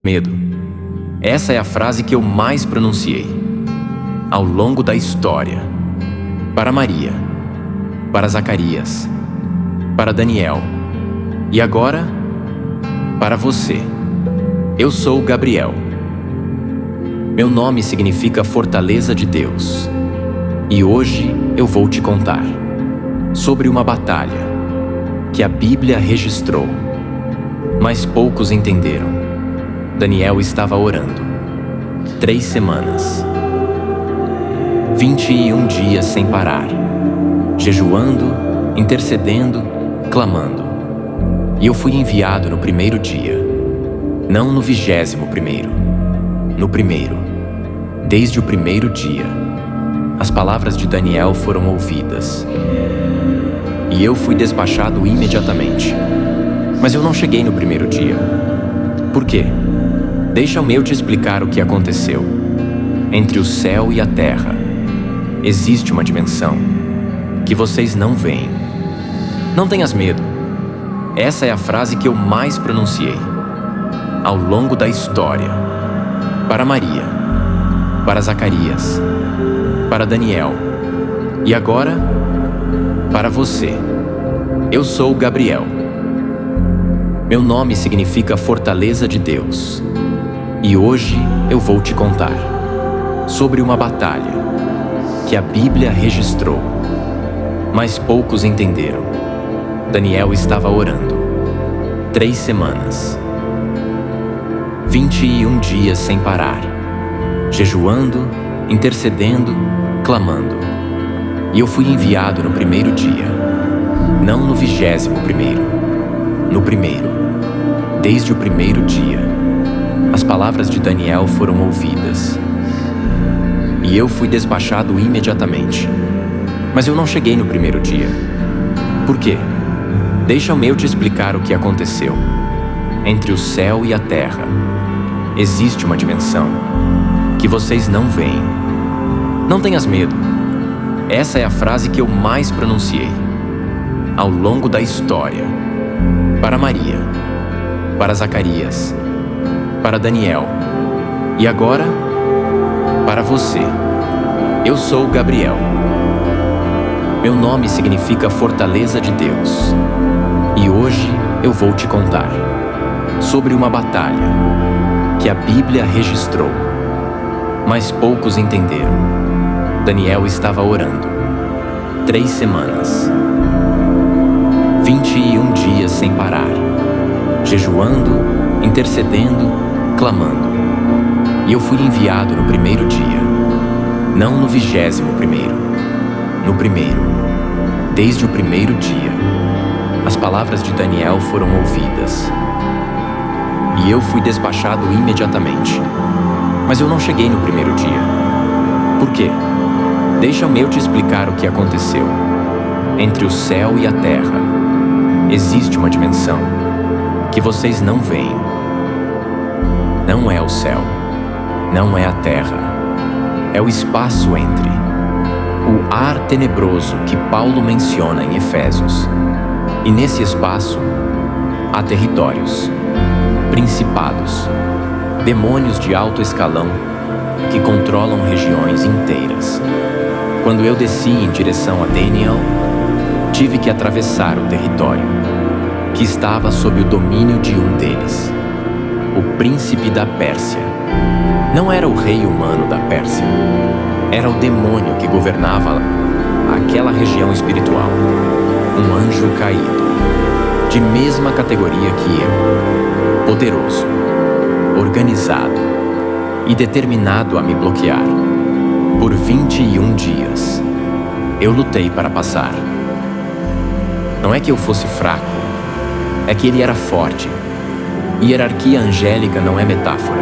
Medo. Essa é a frase que eu mais pronunciei ao longo da história. Para Maria, para Zacarias, para Daniel e agora para você. Eu sou Gabriel. Meu nome significa Fortaleza de Deus. E hoje eu vou te contar sobre uma batalha que a Bíblia registrou, mas poucos entenderam. Daniel estava orando 3 semanas, 21 dias sem parar, jejuando, intercedendo, clamando. E eu fui enviado no primeiro dia, não no 21º, no primeiro. Desde o primeiro dia, as palavras de Daniel foram ouvidas. E eu fui despachado imediatamente. Mas eu não cheguei no primeiro dia. Por quê? Deixa-me eu te explicar o que aconteceu. Entre o céu e a terra, existe uma dimensão que vocês não veem. Não tenhas medo. Essa é a frase que eu mais pronunciei ao longo da história. Para Maria, para Zacarias, para Daniel e agora para você. Eu sou Gabriel. Meu nome significa Fortaleza de Deus. E hoje eu vou te contar sobre uma batalha que a Bíblia registrou, mas poucos entenderam. Daniel estava orando 3 semanas, 21 dias sem parar, jejuando, intercedendo, clamando. E eu fui enviado no primeiro dia, não no 21º, no primeiro. Desde o primeiro dia, as palavras de Daniel foram ouvidas. E eu fui despachado imediatamente. Mas eu não cheguei no primeiro dia. Por quê? Deixa-me eu te explicar o que aconteceu. Entre o céu e a terra, existe uma dimensão que vocês não veem. Não tenhas medo. Essa é a frase que eu mais pronunciei ao longo da história. Para Maria, para Zacarias, para Daniel e agora para você. Eu sou Gabriel. Meu nome significa Fortaleza de Deus. E hoje eu vou te contar sobre uma batalha que a Bíblia registrou, mas poucos entenderam. Daniel estava orando 3 semanas, 21 dias sem parar, jejuando, intercedendo, clamando. E eu fui enviado no primeiro dia, não no 21º, no primeiro. Desde o primeiro dia, as palavras de Daniel foram ouvidas. E eu fui despachado imediatamente. Mas eu não cheguei no primeiro dia. Por quê? Deixa-me eu te explicar o que aconteceu. Entre o céu e a terra, existe uma dimensão que vocês não veem. Não é o céu, não é a terra, é o espaço entre. O ar tenebroso que Paulo menciona em Efésios. E nesse espaço, há territórios, principados, demônios de alto escalão que controlam regiões inteiras. Quando eu desci em direção a Daniel, tive que atravessar o território, que estava sob o domínio de um deles, o príncipe da Pérsia. Não era o rei humano da Pérsia, era o demônio que governava aquela região espiritual, um anjo caído, de mesma categoria que eu, poderoso, organizado e determinado a me bloquear. Por 21 dias, eu lutei para passar. Não é que eu fosse fraco, é que ele era forte. Hierarquia angélica não é metáfora.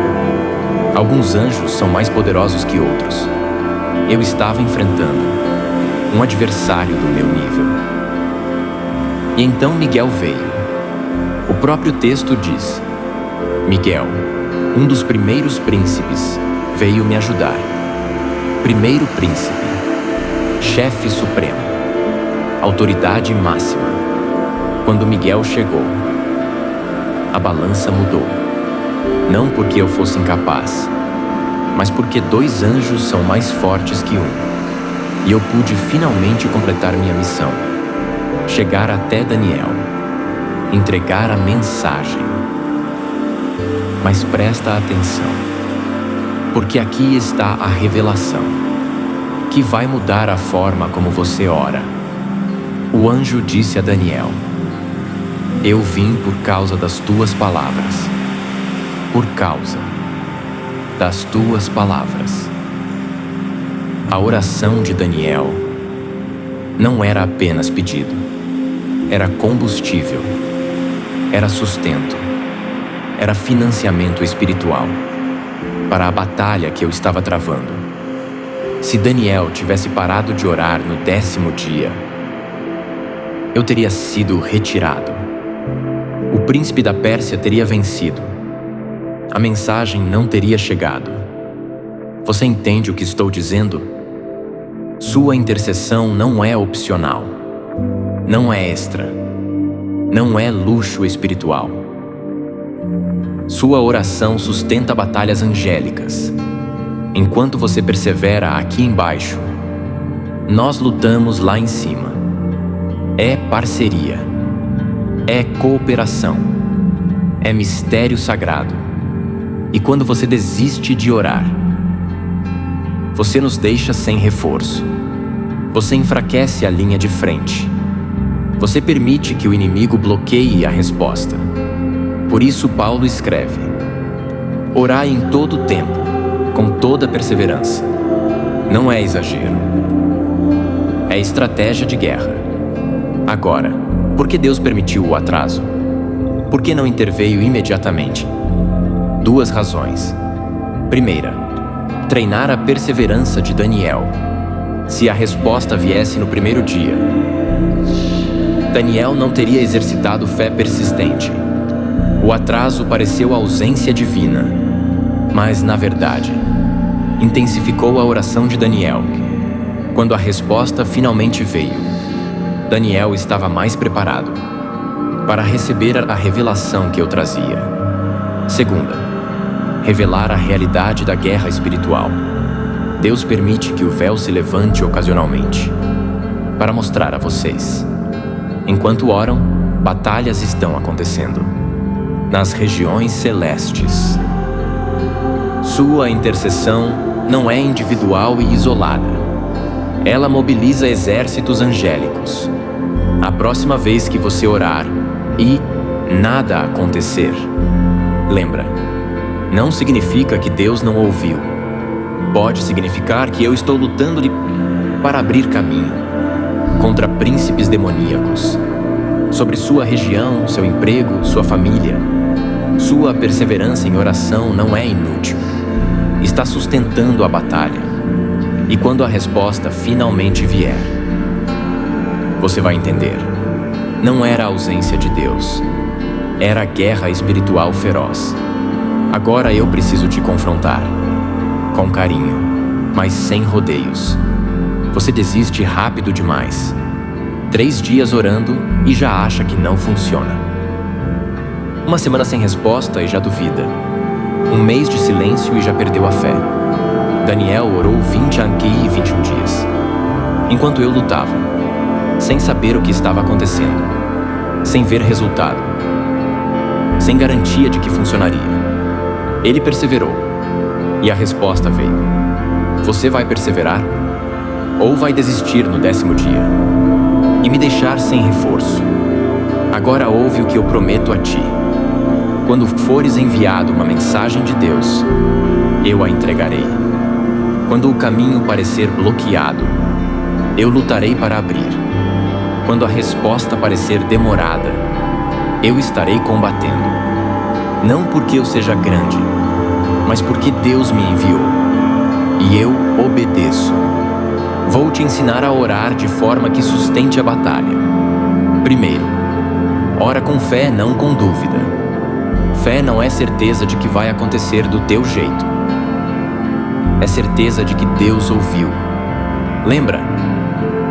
Alguns anjos são mais poderosos que outros. Eu estava enfrentando um adversário do meu nível. E então Miguel veio. O próprio texto diz: Miguel, um dos primeiros príncipes, veio me ajudar. Primeiro príncipe, chefe supremo, autoridade máxima. Quando Miguel chegou, a balança mudou. não porque eu fosse incapaz, mas porque 2 anjos são mais fortes que um. E eu pude finalmente completar minha missão, chegar até Daniel, entregar a mensagem. Mas presta atenção, porque aqui está a revelação, que vai mudar a forma como você ora. O anjo disse a Daniel: eu vim por causa das tuas palavras. Por causa das tuas palavras. A oração de Daniel não era apenas pedido, era combustível, era sustento, era financiamento espiritual para a batalha que eu estava travando. Se Daniel tivesse parado de orar no 10º dia, eu teria sido retirado. O príncipe da Pérsia teria vencido. A mensagem não teria chegado. Você entende o que estou dizendo? Sua intercessão não é opcional, não é extra, não é luxo espiritual. Sua oração sustenta batalhas angélicas. Enquanto você persevera aqui embaixo, nós lutamos lá em cima. É parceria, é cooperação, é mistério sagrado. E quando você desiste de orar, você nos deixa sem reforço. Você enfraquece a linha de frente. Você permite que o inimigo bloqueie a resposta. Por isso Paulo escreve: orai em todo o tempo, com toda perseverança. Não é exagero. É estratégia de guerra. Agora, por que Deus permitiu o atraso? Por que não interveio imediatamente? 2 razões. Primeira, treinar a perseverança de Daniel. Se a resposta viesse no 1º dia, Daniel não teria exercitado fé persistente. O atraso pareceu ausência divina, mas, na verdade, intensificou a oração de Daniel. Quando a resposta finalmente veio, Daniel estava mais preparado para receber a revelação que eu trazia. Segunda, revelar a realidade da guerra espiritual. Deus permite que o véu se levante ocasionalmente para mostrar a vocês. Enquanto oram, batalhas estão acontecendo nas regiões celestes. Sua intercessão não é individual e isolada. Ela mobiliza exércitos angélicos. A próxima vez que você orar e nada acontecer, lembra, não significa que Deus não ouviu. Pode significar que eu estou lutando para abrir caminho contra príncipes demoníacos, sobre sua região, seu emprego, sua família. Sua perseverança em oração não é inútil. Está sustentando a batalha. E quando a resposta finalmente vier, você vai entender. Não era a ausência de Deus. Era a guerra espiritual feroz. Agora eu preciso te confrontar. Com carinho, mas sem rodeios. Você desiste rápido demais. 3 dias orando e já acha que não funciona. 1 semana sem resposta e já duvida. 1 mês de silêncio e já perdeu a fé. Daniel orou 20 aqui e 21 dias. Enquanto eu lutava, sem saber o que estava acontecendo, sem ver resultado, sem garantia de que funcionaria. Ele perseverou. E a resposta veio. Você vai perseverar? Ou vai desistir no 10º dia? E me deixar sem reforço? Agora ouve o que eu prometo a ti. Quando fores enviado uma mensagem de Deus, eu a entregarei. Quando o caminho parecer bloqueado, eu lutarei para abrir. Quando a resposta parecer demorada, eu estarei combatendo. Não porque eu seja grande, mas porque Deus me enviou, e eu obedeço. Vou te ensinar a orar de forma que sustente a batalha. Primeiro, ora com fé, não com dúvida. Fé não é certeza de que vai acontecer do teu jeito. É certeza de que Deus ouviu. Lembra?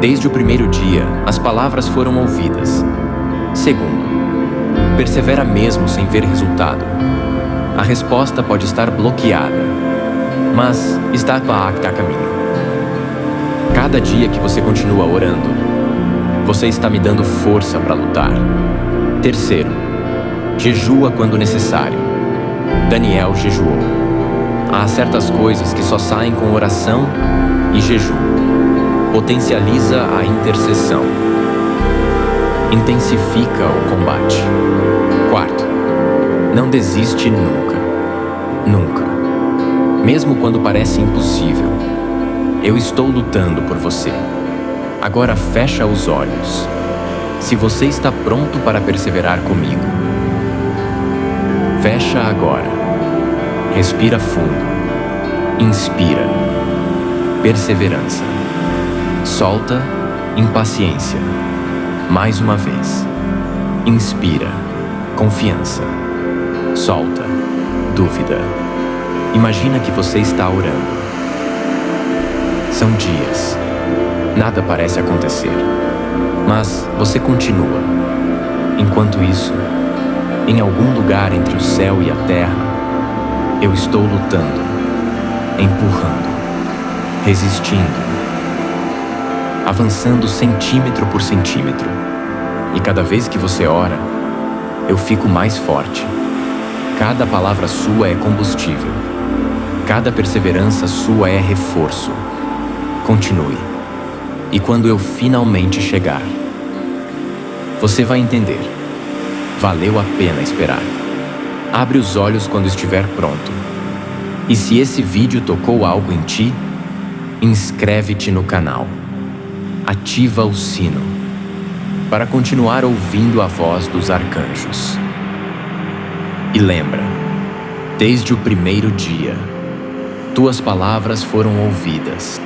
Desde o 1º dia, as palavras foram ouvidas. Segundo, persevera mesmo sem ver resultado. A resposta pode estar bloqueada, mas está a caminho. Cada dia que você continua orando, você está me dando força para lutar. Terceiro, jejua quando necessário. Daniel jejuou. Há certas coisas que só saem com oração e jejum. Potencializa a intercessão. Intensifica o combate. Quarto, não desiste nunca. Nunca. Mesmo quando parece impossível. Eu estou lutando por você. Agora fecha os olhos. Se você está pronto para perseverar comigo. Fecha agora. Respira fundo. Inspira. Perseverança. Solta. Impaciência. Mais uma vez. Inspira. Confiança. Solta. Dúvida. Imagina que você está orando. São dias. Nada parece acontecer. Mas você continua. Enquanto isso, em algum lugar entre o céu e a terra, eu estou lutando, empurrando, resistindo, avançando centímetro por centímetro. E cada vez que você ora, eu fico mais forte. Cada palavra sua é combustível. Cada perseverança sua é reforço. Continue. E quando eu finalmente chegar, você vai entender. Valeu a pena esperar. Abre os olhos quando estiver pronto. E se esse vídeo tocou algo em ti, inscreve-te no canal. Ativa o sino para continuar ouvindo a voz dos arcanjos. E lembra, desde o primeiro dia, tuas palavras foram ouvidas.